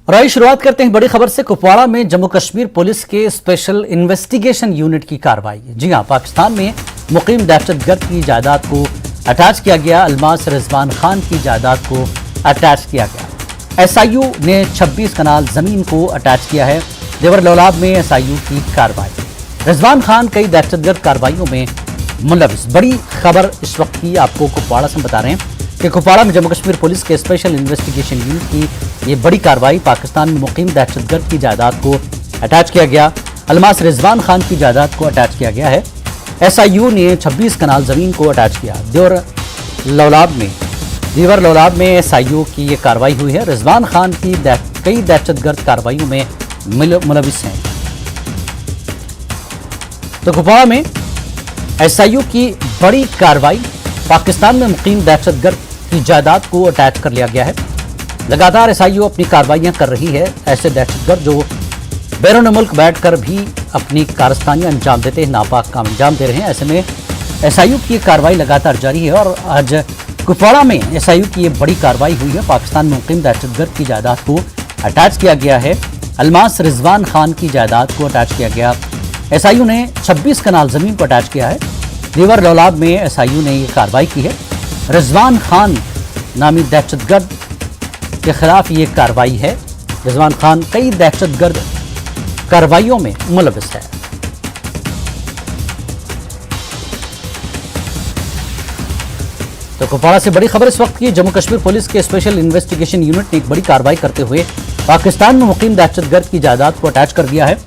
और आइए शुरुआत करते हैं बड़ी खबर से। कुपवाड़ा में जम्मू कश्मीर पुलिस के स्पेशल इन्वेस्टिगेशन यूनिट की कार्रवाई। जी हां, पाकिस्तान में मुकीम दहशतगर्द की जायदाद को अटैच किया गया। अल्मास रिजवान खान की जायदाद को अटैच किया गया। एसआईयू ने 26 कनाल जमीन को अटैच किया है। देवर लौलाब में एसआईयू की कार्रवाई। रिजवान खान कई दहशतगर्द कार्रवाइयों में मुलविस। बड़ी खबर इस वक्त की आपको कुपवाड़ा से बता रहे हैं कि कुपवाड़ा में जम्मू कश्मीर पुलिस के स्पेशल इन्वेस्टिगेशन यूनिट की ये बड़ी कार्रवाई। पाकिस्तान में मुकीम दहशतगर्द की जायदाद को अटैच किया गया। अल्मास रिजवान खान की जायदाद को अटैच किया गया है। एसआईयू ने 26 कनाल जमीन को अटैच किया। देवर लौलाब में एसआईयू की ये कार्रवाई हुई है। रिजवान खान की कई दहशतगर्द कार्रवाइयों में मुलविस हैं। तो कुपवाड़ा में एसआईयू की बड़ी कार्रवाई। पाकिस्तान में मुकीम दहशतगर्द की जायदाद को अटैच कर लिया गया है। लगातार एसआईयू अपनी कार्रवाइयां कर रही है। ऐसे दहशतगर्द जो बैरून मुल्क बैठकर भी अपनी कारस्तानियां अंजाम देते हैं, नापाक काम अंजाम दे रहे हैं। ऐसे में एसआईयू की कार्रवाई लगातार जारी है और आज कुपवाड़ा में एसआईयू की ये बड़ी कार्रवाई हुई है। पाकिस्तान में मुकीम दहशतगर्द की जायदाद को अटैच किया गया है। अल्मास रिजवान खान की जायदाद को अटैच किया गया। एसआईयू ने 26 कनाल जमीन को अटैच किया है। देवर लौलाब में एसआईयू ने ये कार्रवाई की है। रिजवान खान नामी दहशतगर्द के खिलाफ ये कार्रवाई है। रिजवान खान कई दहशतगर्द कार्रवाइयों में मुलविस है। तो कुपवाड़ा से बड़ी खबर इस वक्त की। जम्मू कश्मीर पुलिस के स्पेशल इन्वेस्टिगेशन यूनिट ने एक बड़ी कार्रवाई करते हुए पाकिस्तान में मुकीम दहशतगर्द की जायदाद को अटैच कर दिया है।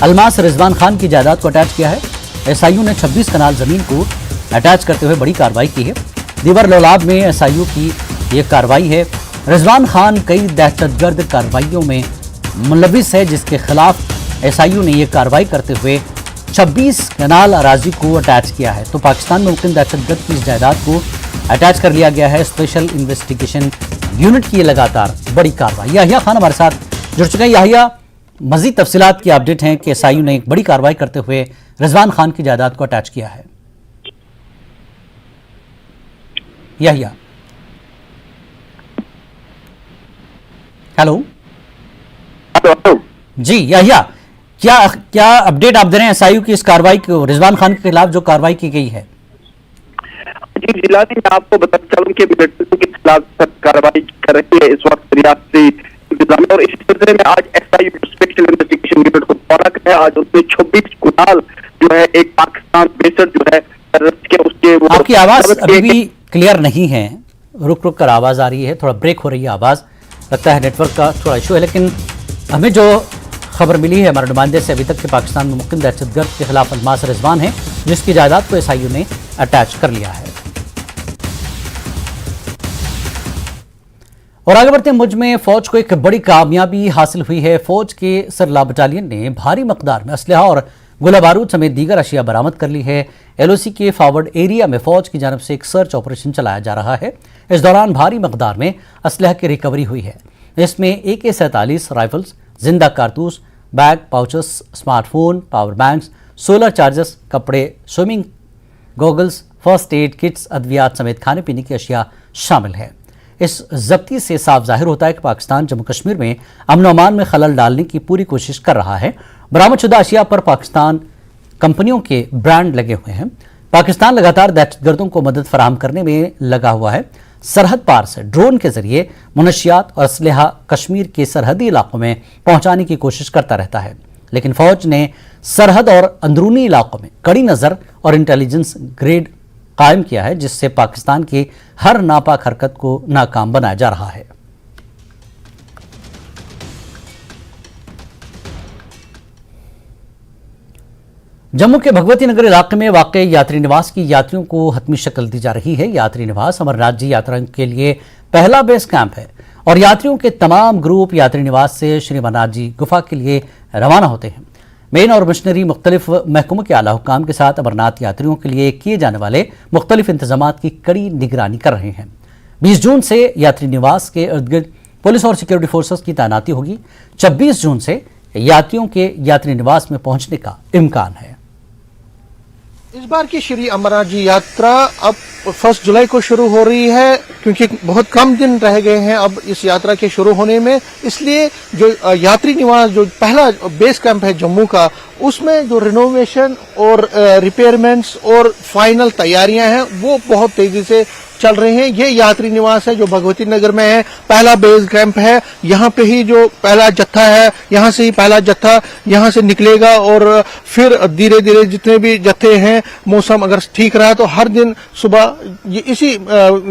अल्मास रिजवान खान की जायदाद को अटैच किया है। एसआईयू ने 26 कनाल जमीन को अटैच करते हुए बड़ी कार्रवाई की है। देवर लौलाब में एसआईयू की यह कार्रवाई है। रिजवान खान कई दहशतगर्द कार्रवाइयों में मुलविस है, जिसके खिलाफ एसआईयू ने यह कार्रवाई करते हुए 26 कनाल अराजी को अटैच किया है। तो पाकिस्तान में मुकीम दहशतगर्द की इस जायदाद को अटैच कर लिया गया है। स्पेशल इन्वेस्टिगेशन यूनिट की लगातार बड़ी कार्रवाई। याहिया खान हमारे साथ जुड़ चुके हैं। याहिया, मजीद तफसीलात की अपडेट हैं कि एसआईयू ने एक बड़ी कार्रवाई करते हुए रिजवान खान की जायदाद को अटैच किया है। याहिया, हेलो जी याहिया, क्या अपडेट आप दे रहे हैं एसआईयू की इस कार्रवाई को, रिजवान खान के खिलाफ जो कार्रवाई की गई है? जी जिलानी, मैं आपको बताना चाहूँ कि मिलिटेंट्स के खिलाफ कार्रवाई कर रही है इस वक्त रियासती इंतजाम। और इस सिलसिले में आज एसआईयू स्पेशल इन्वेस्टिगेशन यूनिट को दौरा है। आज उसमें 26 कुनाल जो है एक पाकिस्तान बेसर जो है उसके आपकी आवाज अभी भी क्लियर नहीं है, रुक रुक कर आवाज आ रही है, थोड़ा ब्रेक हो रही है आवाज। लगता है नेटवर्क का थोड़ा इशू है। लेकिन हमें जो खबर मिली है हमारे नुमाइंदे से अभी तक के पाकिस्तान में मुकीम दहशतगर्द के खिलाफ अल्मास रिजवान है, जिसकी जायदाद को एसआईयू ने अटैच कर लिया है। और आगे बढ़ते हैं, मुझ में फौज को एक बड़ी कामयाबी हासिल हुई है। फौज के सरला बटालियन ने भारी मकदार में असलहा और गोला बारूद समेत दीगर अशिया बरामद कर ली है। एलओसी के फॉरवर्ड एरिया में फौज की जानब से एक सर्च ऑपरेशन चलाया जा रहा है। इस दौरान भारी मकदार में असलहा की रिकवरी हुई है। इसमें AK-47 राइफल्स, जिंदा कारतूस, bag, pouches, smartphone, power banks, solar chargers, कपड़े, swimming goggles, first aid kits, अद्वियात समेत खाने पीने की अशिया शामिल है। इस जब्ती से साफ जाहिर होता है कि पाकिस्तान जम्मू कश्मीर में अमन अमान में खलल डालने की पूरी कोशिश कर रहा है। बरामदशुदा अशिया पर पाकिस्तान कंपनियों के ब्रांड लगे हुए हैं। पाकिस्तान लगातार दहशतगर्दों को मदद फराहम करने में लगा हुआ है। सरहद पार से ड्रोन के जरिए मुनशियात और असलहा कश्मीर के सरहदी इलाकों में पहुंचाने की कोशिश करता रहता है। लेकिन फौज ने सरहद और अंदरूनी इलाकों में कड़ी नजर और इंटेलिजेंस ग्रेड कायम किया है, जिससे पाकिस्तान की हर नापाक हरकत को नाकाम बनाया जा रहा है। जम्मू के भगवती नगर इलाके में वाक़ई यात्री निवास की यात्रियों को हतमी शक्ल दी जा रही है। यात्री निवास अमरनाथ जी यात्रा के लिए पहला बेस कैंप है और यात्रियों के तमाम ग्रुप यात्री निवास से श्री अमरनाथ जी गुफा के लिए रवाना होते हैं। मेन और मिशनरी मुख्तलिफ महकमों के आला हुक्काम के साथ अमरनाथ यात्रियों के लिए किए जाने वाले मुख्तलिफ इंतजामात की कड़ी निगरानी कर रहे हैं। 20 जून से यात्री निवास के इर्द गिर्द पुलिस और सिक्योरिटी फोर्सेस की तैनाती होगी। 26 जून से यात्रियों के यात्री निवास में पहुंचने का इम्कान है। इस बार की श्री अमरनाथ जी यात्रा अब 1 जुलाई को शुरू हो रही है, क्योंकि बहुत कम दिन रह गए हैं अब इस यात्रा के शुरू होने में। इसलिए जो यात्री निवास, जो पहला बेस कैंप है जम्मू का, उसमें जो रिनोवेशन और रिपेयरमेंट्स और फाइनल तैयारियां हैं वो बहुत तेजी से चल रहे हैं। ये यात्री निवास है जो भगवती नगर में है, पहला बेस कैंप है। यहाँ पे ही जो पहला जत्था है, यहाँ से ही पहला जत्था यहाँ से निकलेगा और फिर धीरे धीरे जितने भी जत्थे हैं, मौसम अगर ठीक रहा तो हर दिन सुबह ये इसी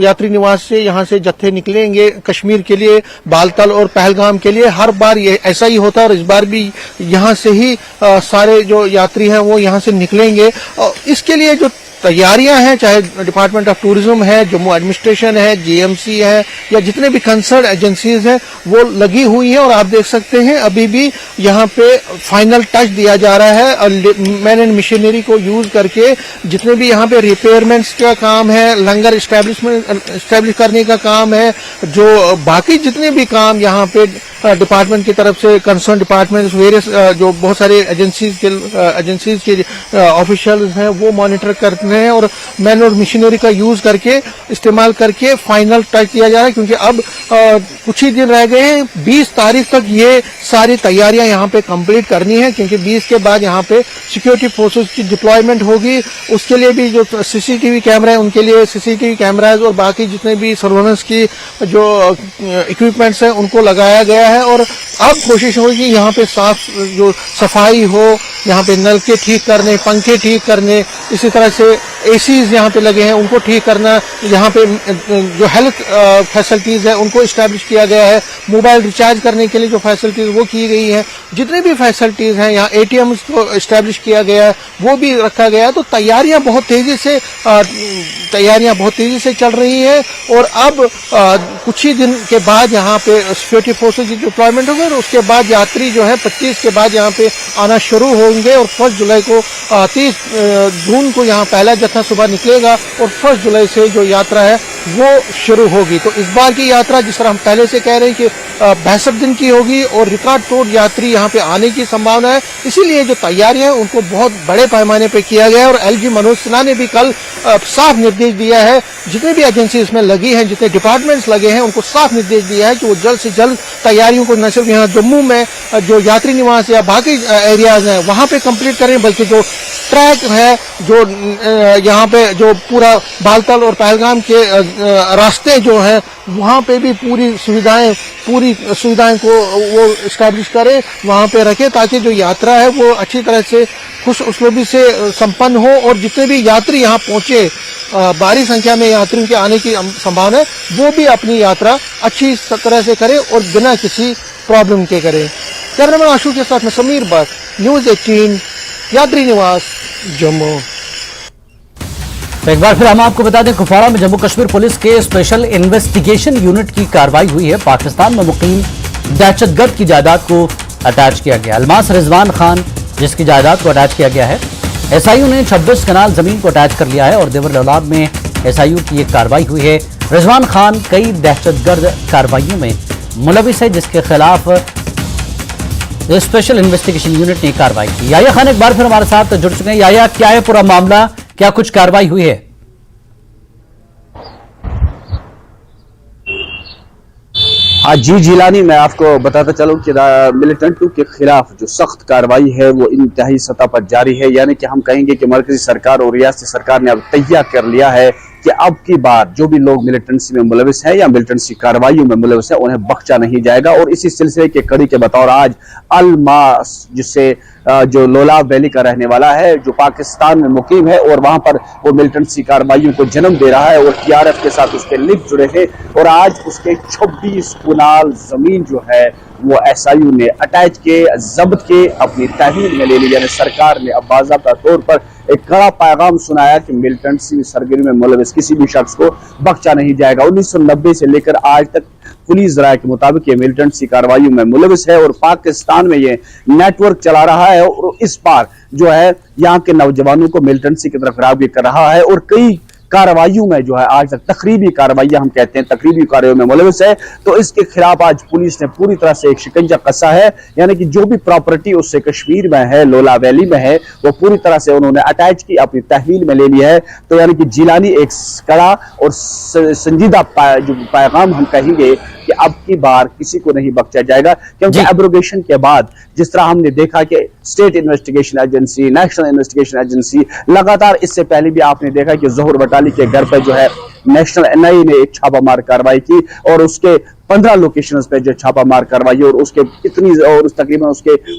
यात्री निवास से यहाँ से जत्थे निकलेंगे कश्मीर के लिए, बालतल और पहलगाम के लिए। हर बार ये ऐसा ही होता है और इस बार भी यहाँ से ही सारे जो यात्री हैं वो यहाँ से निकलेंगे। और इसके लिए जो तैयारियां हैं, चाहे डिपार्टमेंट ऑफ टूरिज्म है, जम्मू एडमिनिस्ट्रेशन है, जीएमसी है, या जितने भी कंसर्न एजेंसीज हैं वो लगी हुई हैं। और आप देख सकते हैं अभी भी यहाँ पे फाइनल टच दिया जा रहा है और मैन एंड मशीनरी को यूज करके जितने भी यहाँ पे रिपेयरमेंट्स का काम है, लंगर स्टैब्लिश करने का काम है, जो बाकी जितने भी काम यहाँ पे डिपार्टमेंट की तरफ से, कंसर्न डिपार्टमेंट, वेरियस जो बहुत सारे एजेंसीज के ऑफिशियल्स हैं वो मॉनिटर करते हैं और मैन और मशीनरी का यूज करके, इस्तेमाल करके फाइनल टच दिया जा रहा है। क्योंकि अब कुछ ही दिन रह गए हैं, 20 तारीख तक ये सारी तैयारियां यहाँ पे कंप्लीट करनी है, क्योंकि 20 के बाद यहाँ पे सिक्योरिटी फोर्सेस की डिप्लॉयमेंट होगी। उसके लिए भी जो सीसीटीवी कैमरा है उनके लिए सीसीटीवी कैमराज और बाकी जितने भी सर्वेलेंस की जो इक्विपमेंट्स हैं उनको लगाया गया है। और अब कोशिश होगी यहाँ पे साफ जो सफाई हो, यहाँ पे नल के ठीक करने, पंखे ठीक करने, इसी तरह से एसीज यहाँ पे लगे हैं उनको ठीक करना, यहाँ पे जो हेल्थ फैसिलिटीज है उनको इस्टेब्लिश किया गया है, मोबाइल रिचार्ज करने के लिए जो फैसिलिटीज वो की गई है, जितने भी फैसिलिटीज हैं यहाँ एटीएम को इस्टेब्लिश किया गया है वो भी रखा गया है। तो तैयारियां बहुत तेजी से चल रही है। और अब कुछ ही दिन के बाद यहाँ पे सिक्योरिटी फोर्सेज की डिप्लॉयमेंट होगी और उसके बाद यात्री जो है 25 के बाद यहाँ पे आना शुरू होंगे और 1 जुलाई को 30 जून को यहाँ पहला जत्था सुबह निकलेगा और 1 जुलाई से जो यात्रा है वो शुरू होगी। तो इस बार की यात्रा, जिस तरह हम पहले से कह रहे हैं कि 62 दिन की होगी और रिकॉर्ड तोड़ यात्री यहाँ पे आने की संभावना है। इसीलिए जो तैयारियां हैं उनको बहुत बड़े पैमाने पे किया गया है। और एलजी मनोज सिन्हा ने भी कल साफ निर्देश दिया है, जितने भी एजेंसी इसमें लगी हैं, जितने डिपार्टमेंट्स लगे हैं, उनको साफ निर्देश दिया है कि वो जल्द से जल्द तैयारियों को न सिर्फ यहाँ जम्मू में जो यात्री निवास या बाकी एरियाज हैं वहां पे कंप्लीट करें, बल्कि जो ट्रैक है, जो यहाँ पे जो पूरा बालतल और पहलगाम के रास्ते जो हैं वहाँ पे भी पूरी सुविधाएं को वो इस्टेब्लिश करे, वहाँ पे रखे, ताकि जो यात्रा है वो अच्छी तरह से खुश उसलूबी से संपन्न हो। और जितने भी यात्री यहाँ पहुंचे, भारी संख्या में यात्रियों के आने की संभावना है, वो भी अपनी यात्रा अच्छी तरह से करे और बिना किसी प्रॉब्लम के करे। कैमरामैन आशु के साथ में समीर भट्ट, न्यूज़ 18, यात्री निवास, जम्मू। तो एक बार फिर हम आपको बता दें, कुपवाड़ा में जम्मू कश्मीर पुलिस के स्पेशल इन्वेस्टिगेशन यूनिट की कार्रवाई हुई है। पाकिस्तान में मुकीम दहशतगर्द की जायदाद को अटैच किया गया। अलमास रिजवान खान जिसकी जायदाद को अटैच किया गया है, एसआईयू ने 26 कनाल जमीन को अटैच कर लिया है और देवर लौलाब में एसआईयू की एक कार्रवाई हुई है। रिजवान खान कई दहशतगर्द कार्रवाइयों में मुलविस है, जिसके खिलाफ स्पेशल इन्वेस्टिगेशन यूनिट ने कार्रवाई की। याया खान एक बार फिर हमारे साथ जुड़ चुके हैं। याया, क्या है पूरा मामला, क्या कुछ कार्रवाई हुई है? हाँ जी जिलानी, मैं आपको बताता चलूं कि मिलिटेंटों के खिलाफ जो सख्त कार्रवाई है वो इंतहाई सतह पर जारी है। यानी कि हम कहेंगे कि मरकजी सरकार और रियासती सरकार ने अब तैयार कर लिया है कि अब की बार जो भी लोग मिलिटेंसी में मुलविस है या मिलिटेंसी कार्रवाइयों में मुलविस है उन्हें बख्शा नहीं जाएगा। और इसी सिलसिले के कड़ी के बतौर आज अलमास, जिससे जो लोलाब वैली का रहने वाला है, जो पाकिस्तान में मुकीम है और वहां पर वो मिलिटेंसी कार्रवाइयों को जन्म दे रहा है और टीआरएफ के साथ उसके लिंक जुड़े हैं। और आज उसके 26 कुनाल जमीन जो है वो एसआईयू ने अटैच के जब्त के अपनी तहवील में ले ली। यानी सरकार ने अब बाज़ाब्ता तौर पर एक कड़ा पैगाम सुनाया कि मिलिटेंसी सरगर्मी में मुलविस किसी भी शख्स को बख्शा नहीं जाएगा। 1990 से लेकर आज तक पुलिस राय के मुताबिक ये मिलिटेंसी कार्रवाइयों में मुलविस है और पाकिस्तान में ये नेटवर्क चला रहा है और इस बार जो है यहाँ के नौजवानों को मिलिटेंसी की तरफ राग़िब कर रहा है। और कई कार्रवाइयों में जो है आज तक तकरीबी कार्रवाइयां हम कहते हैं तकरीबी कार्रवाई में मुलविस है, तो इसके खिलाफ आज पुलिस ने पूरी तरह से एक शिकंजा कसा है। यानी कि जो भी प्रॉपर्टी उससे कश्मीर में है, लोला वैली में है, वो पूरी तरह से उन्होंने अटैच की, अपनी तहवील में ले लिया है। तो यानी कि जिलानी एक कड़ा और संजीदा जो पैगाम हम कहेंगे कि अब की बार किसी को नहीं बख्शा जाएगा, क्योंकि एब्रोगेशन के बाद जिस तरह हमने देखा कि state investigation agency, national investigation agency लगातार, इससे पहले भी आपने देखा कि जोहर बटाली के घर पे जो है नेशनल एनआईए ने एक छापामार कार्रवाई की और उसके 15 लोकेशंस पे जो छापामार कार्रवाई और उसके इतनी और उस तकरीबन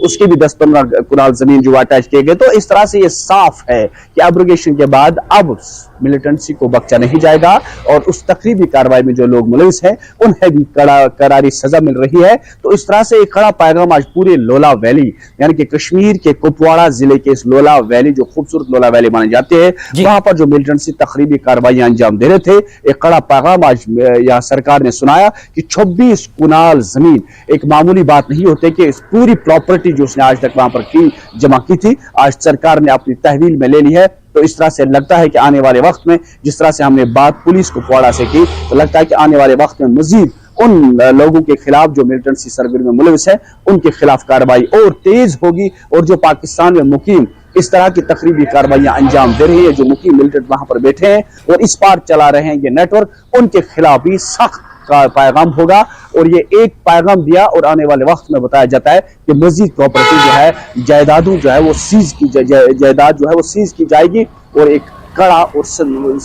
उसके भी 10-15 कुनाल जमीन जो अटैच किए गए। तो इस तरह से ये साफ है कि एब्रोगेशन के बाद अब मिलिटेंसी को बख्शा नहीं जाएगा और उस तकरीबी कार्रवाई में जो लोग मुलविस हैं उन्हें भी करारी सजा मिल रही है। तो इस तरह से एक कड़ा पैगाम आज पूरे लोला वैली यानी कि कश्मीर के कुपवाड़ा जिले के इस लोला वैली, जो खूबसूरत लोला वैली माने जाते हैं, वहां पर जो मिलिटेंसी तकरीबी कार्रवाई अंजाम दे रहे थे, एक कड़ा पैगाम आज यहाँ सरकार ने सुनाया कि 26 कुनाल जमीन एक मामूली बात नहीं होती कि इस पूरी प्रॉपर्टी जो उसने आज तक वहां पर जमा की थी, आज सरकार ने अपनी तहवील में ले ली है। तो इस तरह से लगता है कि आने वाले वक्त में, जिस तरह से हमने बात पुलिस कुपवाड़ा से की, तो लगता है कि आने वाले वक्त में मजीद उन लोगों के खिलाफ जो मिलिटेंसी सरगर्मी में मुलविस है उनके खिलाफ कार्रवाई और तेज होगी। और जो पाकिस्तान में मुकीम इस तरह की तकरीबी कार्रवाइयां अंजाम दे रही है, जो मुकीम मिलिटेंट वहां पर बैठे हैं और इस पार चला रहे हैं ये नेटवर्क, उनके खिलाफ भी सख्त का पैगाम होगा। और ये एक पैगाम दिया और आने वाले वक्त में बताया जाता है कि मजीद प्रॉपर्टी जो है, जायदादों जो है वो सीज की जायदाद जो है वो सीज की जाएगी। और एक कड़ा और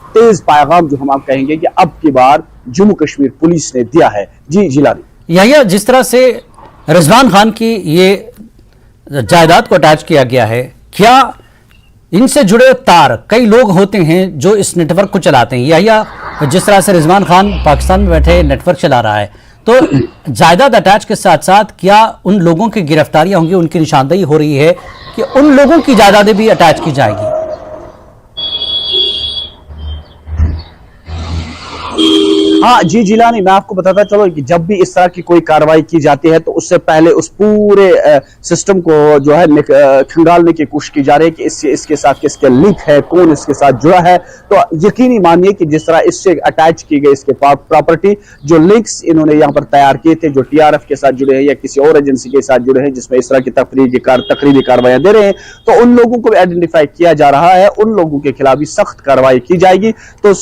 तेज पैगाम जो हम आप कहेंगे कि अब की बार जम्मू कश्मीर पुलिस ने दिया है। जी जिलानी यही जिस तरह से रिजवान खान की ये जायदाद को अटैच किया गया है, क्या इनसे जुड़े तार कई लोग होते हैं जो इस नेटवर्क को चलाते हैं, या जिस तरह से रिजवान खान पाकिस्तान में बैठे नेटवर्क चला रहा है, तो जायदाद अटैच के साथ साथ क्या उन लोगों की गिरफ्तारियां होंगी, उनकी निशानदेही हो रही है कि उन लोगों की जायदादें भी अटैच की जाएगी? हाँ जी जिलानी, मैं आपको बताता चलो कि जब भी इस तरह की कोई कार्रवाई की जाती है तो उससे पहले उस पूरे सिस्टम को जो है खंगालने की कोशिश की जा रही है कि इसके साथ किसके लिंक है, कौन इसके साथ जुड़ा है। तो यकीनी मानिए कि जिस तरह इससे अटैच की गई इसके प्रॉपर्टी, जो लिंक्स इन्होंने यहाँ पर तैयार किए थे, जो टीआरएफ के साथ जुड़े हैं या किसी और एजेंसी के साथ जुड़े हैं जिसमें इस तरह की तकरीबी कार्रवाई दे रहे हैं, तो उन लोगों को भी आइडेंटिफाई किया जा रहा है, उन लोगों के खिलाफ भी सख्त कार्रवाई की जाएगी। तो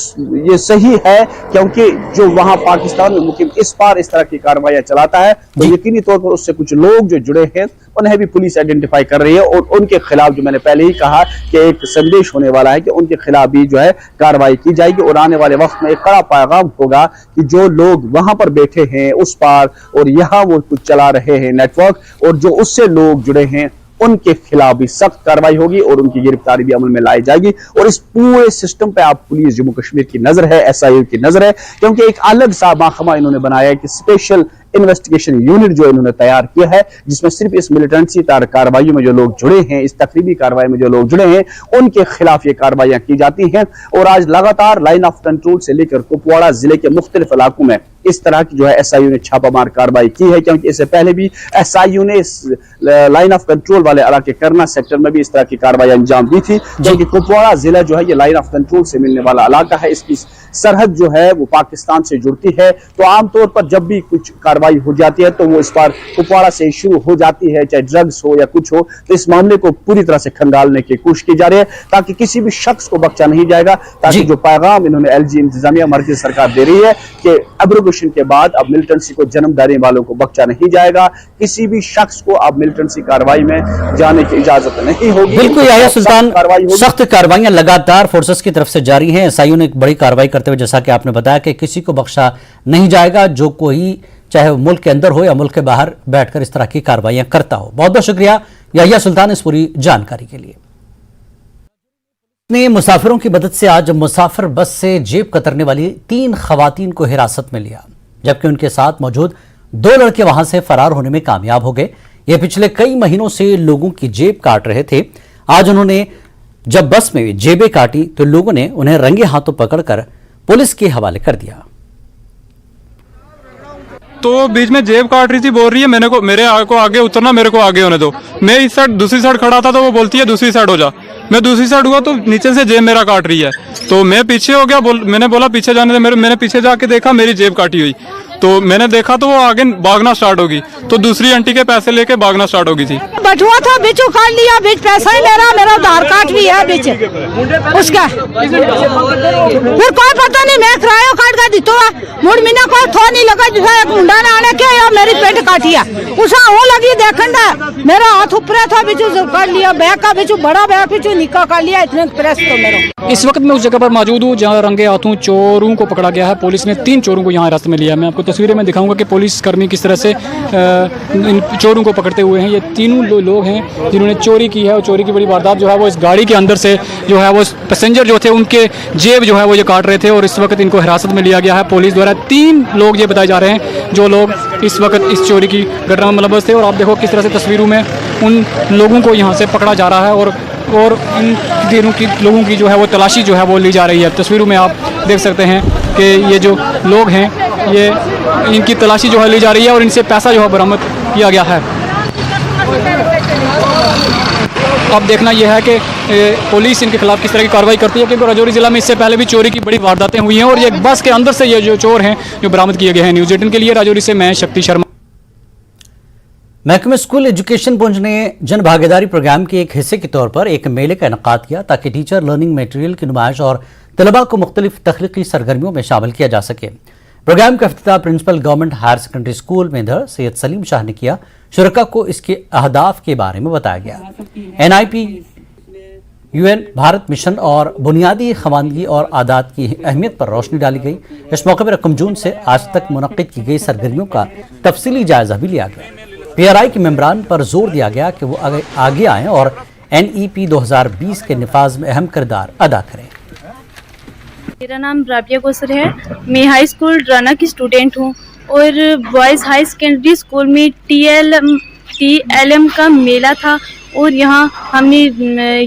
ये सही है, क्योंकि जो वहां पाकिस्तान में मुकीम इस पार इस तरह की कार्रवाई चलाता है, तो यकीनी तौर पर उससे कुछ लोग जो जुड़े हैं उन्हें भी पुलिस आइडेंटिफाई कर रही है और उनके खिलाफ, जो मैंने पहले ही कहा कि एक संदेश होने वाला है कि उनके खिलाफ भी जो है कार्रवाई की जाएगी। और आने वाले वक्त में एक कड़ा पैगाम होगा कि जो लोग वहां पर बैठे हैं उस पार और यहाँ वो कुछ चला रहे हैं नेटवर्क, और जो उससे लोग जुड़े हैं उनके खिलाफ भी सख्त कार्रवाई होगी और उनकी गिरफ्तारी भी अमल में लाई जाएगी। और इस पूरे सिस्टम पे आप पुलिस जम्मू कश्मीर की नजर है, एसआईयू की नजर है, क्योंकि एक अलग सा महकमा इन्होंने बनाया है कि स्पेशल इन्वेस्टिगेशन यूनिट जो इन्होंने तैयार किया है, जिसमें सिर्फ इस मिलिटेंसी कार्रवाइयों में जो लोग जुड़े हैं, इस तकरीबी कार्रवाई में जो लोग जुड़े हैं, उनके खिलाफ ये कार्रवाइयां की जाती हैं। और आज लगातार लाइन ऑफ कंट्रोल से लेकर कुपवाड़ा जिले के मुख्तलिफ इलाकों में इस तरह की जो है एसआईयू ने छापामार कार्रवाई की है, क्योंकि इससे पहले भी एसआईयू ने इस लाइन ऑफ कंट्रोल वाले इलाके करना सेक्टर में भी इस तरह की कार्रवाई अंजाम दी थी, क्योंकि कुपवाड़ा जिला जो है ये लाइन ऑफ कंट्रोल से मिलने वाला इलाका है, इसकी सरहद जो है वो पाकिस्तान से जुड़ती है। तो आमतौर पर जब भी कुछ कार्रवाई हो जाती है तो वो इस बार कुपवाड़ा से शुरू हो जाती है, चाहे ड्रग्स हो या कुछ हो। तो इस मामले को पूरी तरह से खंगालने की कोशिश की जा रही है ताकि किसी भी शख्स को बख्शा नहीं जाएगा, ताकि जो पैगाम इन्होंने एलजी इंतजामिया मर्कज़ी सरकार दे रही है कि एब्रोगेशन के बाद अब मिलिटेंसी को जन्म देने वालों को बख्शा नहीं जाएगा, किसी भी शख्स को अब मिलिटेंसी कार्रवाई में जाने की इजाजत नहीं होगी। बिल्कुल याहिया सुल्तान, सख्त कार्रवाइयां लगातार फोर्सेस की तरफ से जारी हैं। एसआईयू ने एक बड़ी कार्रवाई करते हुए जैसा कि आपने बताया कि किसी को बख्शा नहीं जाएगा, जो कोई चाहे वो मुल्क के अंदर हो या मुल्क के बाहर बैठकर इस तरह की कार्रवाइयां करता हो। बहुत बहुत शुक्रिया याहिया सुल्तान इस पूरी जानकारी के लिए। ने मुसाफिरों की मदद से आज मुसाफिर बस से जेब कतरने वाली 3 खवातीन को हिरासत में लिया, जबकि उनके साथ मौजूद 2 लड़के वहां से फरार होने में कामयाब हो गए। ये पिछले कई महीनों से लोगों की जेब काट रहे थे। आज उन्होंने जब बस में जेबें काटी तो लोगों ने उन्हें रंगे हाथों पकड़कर पुलिस के हवाले कर दिया। तो बीच में जेब काट रही थी, बोल रही है मेरे को आगे उतरना, मेरे को आगे होने दो। मैं इस साइड दूसरी साइड खड़ा था तो वो बोलती है दूसरी साइड हो जा। मैं दूसरी साइड हुआ तो नीचे से जेब मेरा काट रही है, तो मैं पीछे हो गया। मैंने बोला पीछे जाने दे, मैंने पीछे जाके देखा मेरी जेब काटी हुई, तो मैंने देखा तो वो आगे भागना स्टार्ट होगी, तो दूसरी आंटी के पैसे लेके भागना स्टार्ट होगी थी। बटुआ था बीच उखाड़ लिया, बीच पैसा ही मेरा आधार कार्ड भी है बीच उसका, फिर कोई पता नहीं मैं किराया काट का दितो मुड़ मीना को थो नहीं लगा जिसे एक मुंडा ने आने के या मेरी पेट काटी है उसा वो लगी देखन दा मेरा हाथ ऊपर था बीच काट लिया, बैग का बीच बड़ा बैग बीच निका काट लिया, इतने प्रेस तो मेरा। इस वक्त मैं उस जगह पर मौजूद हूँ जहाँ रंगे हाथों चोरों को पकड़ा गया है। पुलिस ने 3 चोरों को यहाँ हिरासत में लिया। मैं आपको तस्वीरें में दिखाऊंगा कि पुलिस कर्मी किस तरह से इन चोरों को पकड़ते हुए हैं। ये तीनों लोग हैं जिन्होंने चोरी की है, और चोरी की बड़ी वारदात जो है वो इस गाड़ी के अंदर से जो है वो पैसेंजर जो थे उनके जेब जो है वो ये काट रहे थे, और इस वक्त इनको हिरासत में लिया गया है पुलिस द्वारा। 3 लोग ये बताए जा रहे हैं जो लोग इस वक्त इस चोरी की घटना में मुलव्वस थे, और आप देखो किस तरह से तस्वीरों में उन लोगों को यहाँ से पकड़ा जा रहा है, और इन तीनों की लोगों की जो है वो तलाशी जो है वो ली जा रही है। तस्वीरों में आप देख सकते हैं कि ये जो लोग हैं ये इनकी तलाशी जो है ली जा रही है, और इनसे पैसा जो है बरामद किया गया है। अब देखना यह है कि पुलिस इनके खिलाफ किस तरह की कार्रवाई करती है, क्योंकि राजौरी जिला में इससे पहले भी चोरी की बड़ी वारदातें हुई हैं, और ये बस के अंदर से ये जो चोर हैं जो बरामद किए गए हैं। न्यूज़ 18 के लिए राजौरी से मैं शक्ति शर्मा। महकमे स्कूल एजुकेशन पुंछ ने जन भागीदारी प्रोग्राम के एक हिस्से के तौर पर एक मेले का इनेकाद किया ताकि टीचर लर्निंग मटेरियल की नुमाइश और तलबा को मुख्तलिफ तख्लीकी सरगर्मियों में शामिल किया जा सके। प्रोग्राम का इफ्तिताह principal government higher secondary school Mendhar Syed Salim Shah ने किया। शुरका को इसके अहदाफ के बारे में बताया गया। NIP, UN, भारत मिशन और बुनियादी खवानगी और आदात की अहमियत पर रोशनी डाली गई। इस मौके पर रकम जून से आज तक मुनक्किद की गई सरगर्मियों का तफसीली जायजा भी लिया गया। PRI के मेंबरान पर जोर दिया गया कि वो आगे आएं और NEP 2020 के निफाज में अहम किरदार अदा करें। मेरा नाम राबिया कौसर है। मैं हाई स्कूल राना की स्टूडेंट हूँ, और बॉयज़ हाई सेकेंडरी स्कूल में TLM का मेला था, और यहाँ हमने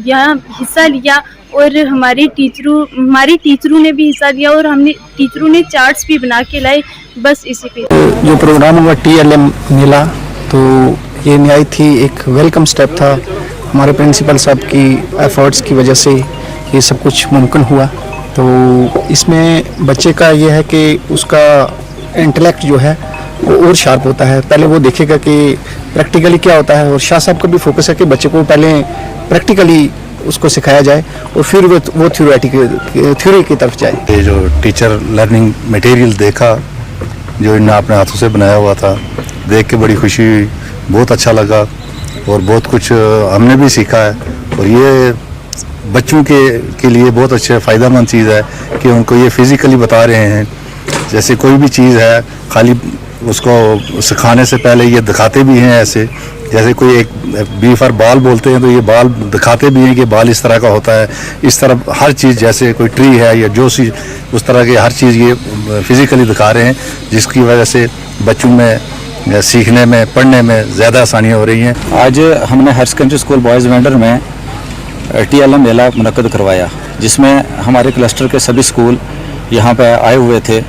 यहाँ हिस्सा लिया, और हमारी टीचरों ने भी हिस्सा लिया, और हमने टीचरों ने चार्ट्स भी बना के लाए। बस इसी पे जो प्रोग्राम हुआ TLM मेला, तो ये निहायत ही एक वेलकम स्टेप था। हमारे प्रिंसिपल साहब की एफर्ट्स की वजह से ये सब कुछ मुमकिन हुआ। तो इसमें बच्चे का ये है कि उसका इंटेलेक्ट जो है वो और शार्प होता है। पहले वो देखेगा कि प्रैक्टिकली क्या होता है, और शाह साहब का भी फोकस है कि बच्चे को पहले प्रैक्टिकली उसको सिखाया जाए और फिर वो थ्योरी की तरफ जाए। ये जो टीचर लर्निंग मटेरियल देखा जो इन्होंने अपने हाथों से बनाया हुआ था, देख के बड़ी खुशी हुई, बहुत अच्छा लगा, और बहुत कुछ हमने भी सीखा है। और ये बच्चों के लिए बहुत अच्छे फ़ायदेमंद चीज़ है कि उनको ये फिज़िकली बता रहे हैं। जैसे कोई भी चीज़ है, खाली उसको सिखाने से पहले ये दिखाते भी हैं। ऐसे जैसे कोई एक बी फॉर बाल बोलते हैं, तो ये बाल दिखाते भी हैं कि बाल इस तरह का होता है। इस तरह हर चीज़, जैसे कोई ट्री है या जो सी उस तरह की हर चीज़ ये फिज़िकली दिखा रहे हैं, जिसकी वजह से बच्चों में सीखने में, पढ़ने में ज़्यादा आसानियाँ हो रही हैं। आज हमने हायर सेकेंडरी स्कूल बॉयज़ वेंडर में TLM मेला मुनक्किद करवाया, जिसमें हमारे क्लस्टर के सभी स्कूल यहाँ पर आए हुए थे।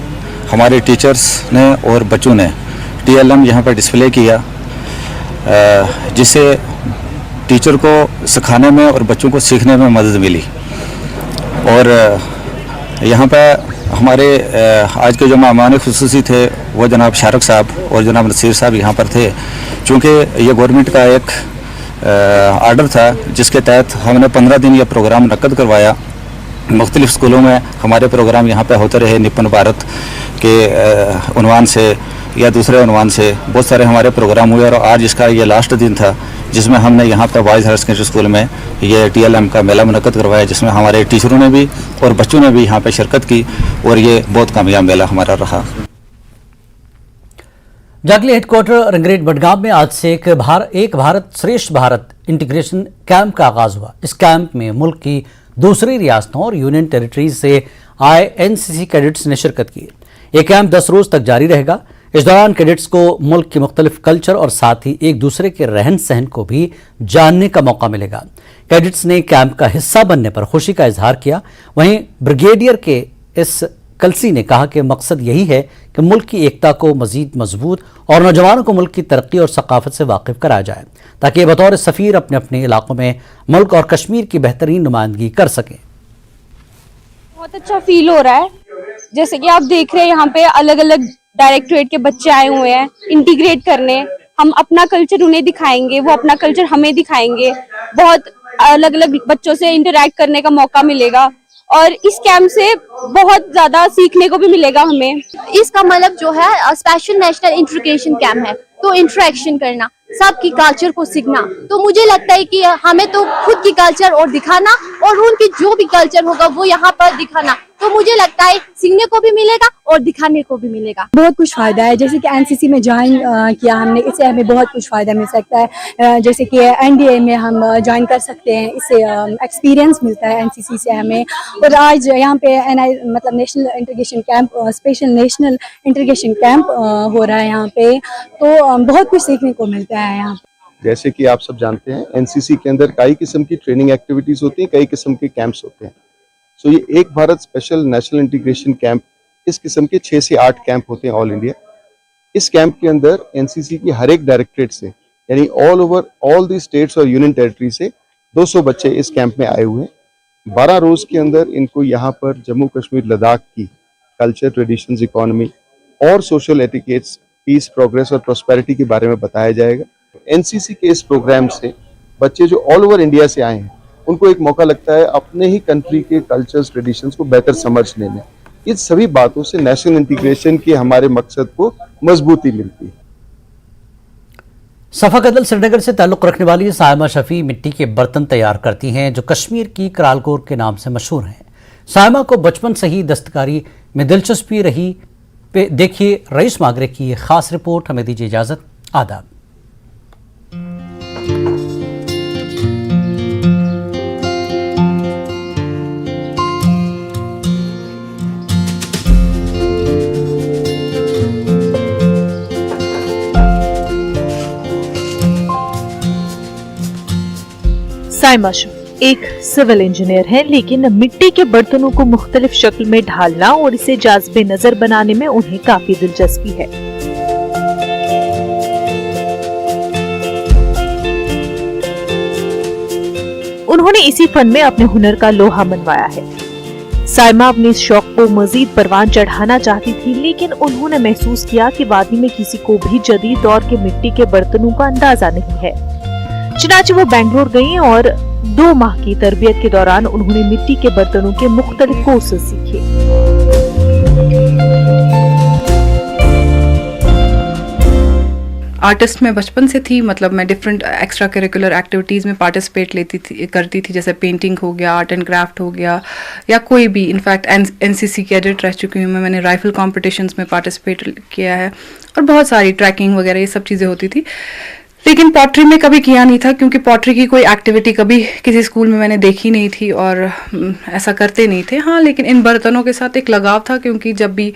हमारे टीचर्स ने और बच्चों ने TLM यहाँ पर डिस्प्ले किया, जिससे टीचर को सिखाने में और बच्चों को सीखने में मदद मिली। और यहाँ पर हमारे आज के जो मेहमान खुसूसी थे वो जनाब शाहरुख साहब और जनाब नसीर साहब यहाँ पर थे। चूँकि ये गवर्नमेंट का एक आर्डर था, जिसके तहत हमने 15 दिन यह प्रोग्राम मुनक्किद करवाया। मुख्तलिफ़ स्कूलों में हमारे प्रोग्राम यहाँ पे होते रहे। निपुण भारत के उन्वान से या दूसरे उन्वान से बहुत सारे हमारे प्रोग्राम हुए, और आज इसका ये लास्ट दिन था जिसमें हमने यहाँ पर बॉयज़ हायर सेकेंडरी स्कूल में ये TLM का मेला मुनक्किद करवाया, जिसमें हमारे टीचरों ने भी और बच्चों ने भी यहाँ पर शिरकत की, और ये बहुत कामयाब मेला हमारा रहा। जागली हेडक्वार्टर रंगरेट बडगाम में आज से एक भारत श्रेष्ठ भारत इंटीग्रेशन कैंप का आगाज हुआ। इस कैंप में मुल्क की दूसरी रियासतों और यूनियन टेरिटरीज से आए NCC कैडेट्स ने शिरकत की। यह कैंप 10 रोज तक जारी रहेगा। इस दौरान कैडेट्स को मुल्क के मुख्तलिफ कल्चर और साथ ही एक दूसरे के रहन सहन को भी जानने का मौका मिलेगा। कैडेट्स ने कैंप का हिस्सा बनने पर खुशी का इजहार किया। वहीं ब्रिगेडियर के इस कलसी ने कहा कि मकसद यही है कि मुल्क की एकता को मजीद मजबूत और नौजवानों को मुल्क की तरक्की और सकाफत से वाकिफ कराया जाए ताकि बतौर सफ़ीर अपने अपने इलाकों में मुल्क और कश्मीर की बेहतरीन नुमाइंदगी कर सकें। बहुत अच्छा फील हो रहा है। जैसे कि आप देख रहे हैं यहाँ पे अलग अलग डायरेक्टरेट के बच्चे आए हुए हैं इंटीग्रेट करने। हम अपना कल्चर उन्हें दिखाएंगे, वो अपना कल्चर हमें दिखाएंगे। बहुत अलग अलग बच्चों से इंटरेक्ट करने का मौका मिलेगा और इस कैंप से बहुत ज्यादा सीखने को भी मिलेगा हमें। इसका मतलब जो है स्पेशल नेशनल इंटीग्रेशन कैंप है, तो इंटरेक्शन करना, सबकी कल्चर को सीखना। तो मुझे लगता है कि हमें तो खुद की कल्चर और दिखाना और उनकी जो भी कल्चर होगा वो यहाँ पर दिखाना। तो मुझे लगता है सीखने को भी मिलेगा और दिखाने को भी मिलेगा। बहुत कुछ फायदा है। जैसे कि एनसीसी में ज्वाइन किया हमने, इससे हमें बहुत कुछ फायदा मिल सकता है। जैसे कि एनडीए में हम ज्वाइन कर सकते हैं, इससे एक्सपीरियंस मिलता है एनसीसी से हमें। और आज यहाँ पे मतलब national integration camp, special national integration camp हो रहा है यहाँ पे, तो बहुत कुछ सीखने को मिलता है यहाँ पे। जैसे कि आप सब जानते हैं एनसीसी के अंदर कई किस्म की ट्रेनिंग एक्टिविटीज होती हैं, कई किस्म के कैंप्स होते हैं। सो ये एक Bharat special national integration camp, इस किस्म के 6 से 8 कैंप होते हैं ऑल इंडिया। इस कैंप के अंदर एनसीसी की हर एक डायरेक्टरेट से, यानी all over all the states और यूनियन टेरिटरी से 200 बच्चे इस कैंप में आए हुए हैं। 12 रोज के अंदर इनको यहाँ पर जम्मू कश्मीर लद्दाख की कल्चर, ट्रेडिशंस, इकोनॉमी और सोशल एटिकेट्स, पीस, प्रोग्रेस और प्रॉस्पेरिटी के बारे में बताया जाएगा। एनसीसी के इस प्रोग्राम से बच्चे जो ऑल ओवर इंडिया से आए हैं उनको एक मौका लगता है अपने ही कंट्री के कल्चर्स, ट्रेडिशंस को बेहतर समझने में। इन सभी बातों से नेशनल इंटीग्रेशन के हमारे मकसद को मजबूती मिलती है। सफा कदल श्रीनगर से ताल्लुक़ रखने वाली सायमा शफी मिट्टी के बर्तन तैयार करती हैं जो कश्मीर की करालकोर के नाम से मशहूर हैं। सायमा को बचपन से ही दस्तकारी में दिलचस्पी रही। देखिए रईस मागरे की खास रिपोर्ट। हमें दीजिए इजाजत। आदाब। सायमा शफी एक सिविल इंजीनियर है, लेकिन मिट्टी के बर्तनों को मुख्तलिफ शक्ल में ढालना और इसे जाज़बे नजर बनाने में उन्हें काफी दिलचस्पी है। उन्होंने इसी फन में अपने हुनर का लोहा मनवाया है। सायमा अपने इस शौक को मजीद परवान चढ़ाना चाहती थी, लेकिन उन्होंने महसूस किया कि वादी में किसी को भी जदीद दौर के मिट्टी के बर्तनों का अंदाजा नहीं है। चुनांचे वो बेंगलोर गई और 2 माह की तरबियत के दौरान उन्होंने मिट्टी के बर्तनों के मुख्तलिफ कोर्सेज सीखे। आर्टिस्ट मैं बचपन से थी, मतलब मैं डिफरेंट एक्स्ट्रा करिकुलर एक्टिविटीज़ में पार्टिसिपेट करती थी, जैसे पेंटिंग हो गया, आर्ट एंड क्राफ्ट हो गया, या कोई भी। इनफैक्ट एनसीसी कैडेट रह चुकी हूँ मैंने राइफल कॉम्पिटिशन्स में पार्टिसिपेट किया है और बहुत सारी ट्रैकिंग वगैरह ये सब चीज़ें होती थी। लेकिन पॉटरी में कभी किया नहीं था, क्योंकि पॉटरी की कोई एक्टिविटी कभी किसी स्कूल में मैंने देखी नहीं थी और ऐसा करते नहीं थे। हाँ, लेकिन इन बर्तनों के साथ एक लगाव था, क्योंकि जब भी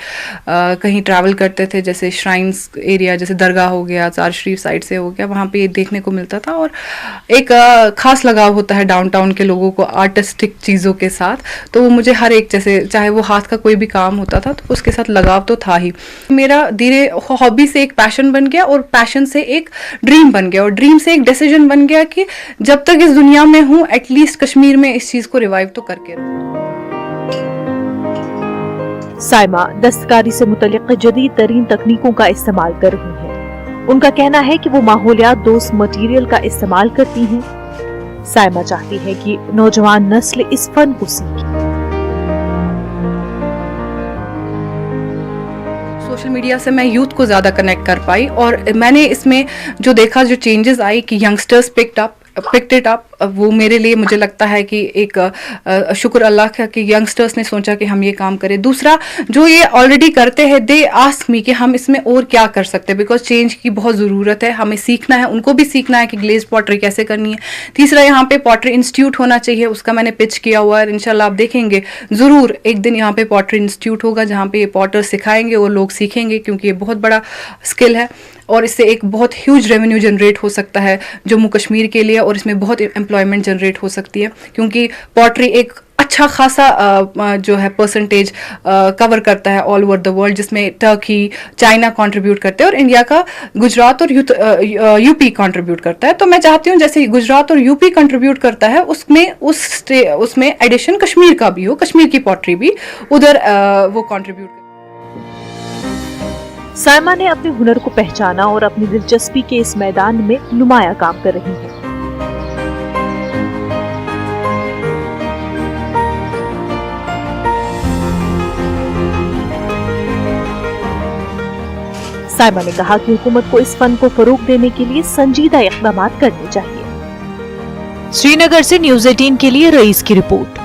कहीं ट्रैवल करते थे, जैसे श्राइन्स एरिया, जैसे दरगाह हो गया, जार शरीफ साइड से हो गया, वहाँ पे ये देखने को मिलता था। और एक ख़ास लगाव होता है डाउनटाउन के लोगों को आर्टिस्टिक चीज़ों के साथ, तो वो मुझे हर एक, जैसे चाहे वो हाथ का कोई भी काम होता था तो उसके साथ लगाव तो था ही। मेरा धीरे हॉबी से एक पैशन बन गया और पैशन से एक ड्रीम बन गया और ड्रीम से एक डिसीजन बन गया कि जब तक इस दुनिया में हूं एटलीस्ट कश्मीर में इस चीज को रिवाइव तो करके रहूं। सायमा दस्तकारी से मुतल्लिक जदीद तरीन तकनीकों का इस्तेमाल कर रही हैं। उनका कहना है कि वो माहौलियात दोस्त मटेरियल का इस्तेमाल करती हैं। सायमा चाहती है कि नौजवान नस्ल इस फन को सीखे। सोशल मीडिया से मैं यूथ को ज़्यादा कनेक्ट कर पाई और मैंने इसमें जो देखा, जो चेंजेस आई कि यंगस्टर्स पिक्ड इट अप, वो मेरे लिए मुझे लगता है कि एक शुक्र अल्लाह का कि यंगस्टर्स ने सोचा कि हम ये काम करें। दूसरा, जो ये ऑलरेडी करते हैं दे आस्क मी कि हम इसमें और क्या कर सकते हैं, बिकॉज चेंज की बहुत ज़रूरत है, हमें सीखना है, उनको भी सीखना है कि ग्लेज पॉटरी कैसे करनी है। तीसरा, यहाँ पे पॉटरी इंस्टीट्यूट होना चाहिए, उसका मैंने पिच किया हुआ है। इंशाल्लाह आप देखेंगे ज़रूर एक दिन यहाँ पे पॉटरी इंस्टीट्यूट होगा जहाँ पे ये पॉटर सिखाएंगे और लोग सीखेंगे, क्योंकि ये बहुत बड़ा स्किल है और इससे एक बहुत ह्यूज रेवेन्यू जनरेट हो सकता है जम्मू कश्मीर के लिए और इसमें बहुत एम्प्लॉयमेंट जनरेट हो सकती है, क्योंकि पॉटरी एक अच्छा खासा जो है परसेंटेज कवर करता है ऑल ओवर द वर्ल्ड, जिसमें टर्की, चाइना कंट्रीब्यूट करते हैं और इंडिया का गुजरात और यूपी कंट्रीब्यूट करता है। तो मैं चाहती हूँ जैसे गुजरात और यूपी कंट्रीब्यूट करता है उसमें एडिशन कश्मीर का भी हो, कश्मीर की पॉटरी भी उधर वो कंट्रीब्यूट करे। साइमा ने अपने हुनर को पहचाना और अपनी दिलचस्पी के इस मैदान में नुमाया काम कर रही है। साइमा ने कहा कि हुकूमत को इस फन को फरोग देने के लिए संजीदा इक़दाम करने चाहिए। श्रीनगर से न्यूज़ 18 के लिए रईस की रिपोर्ट।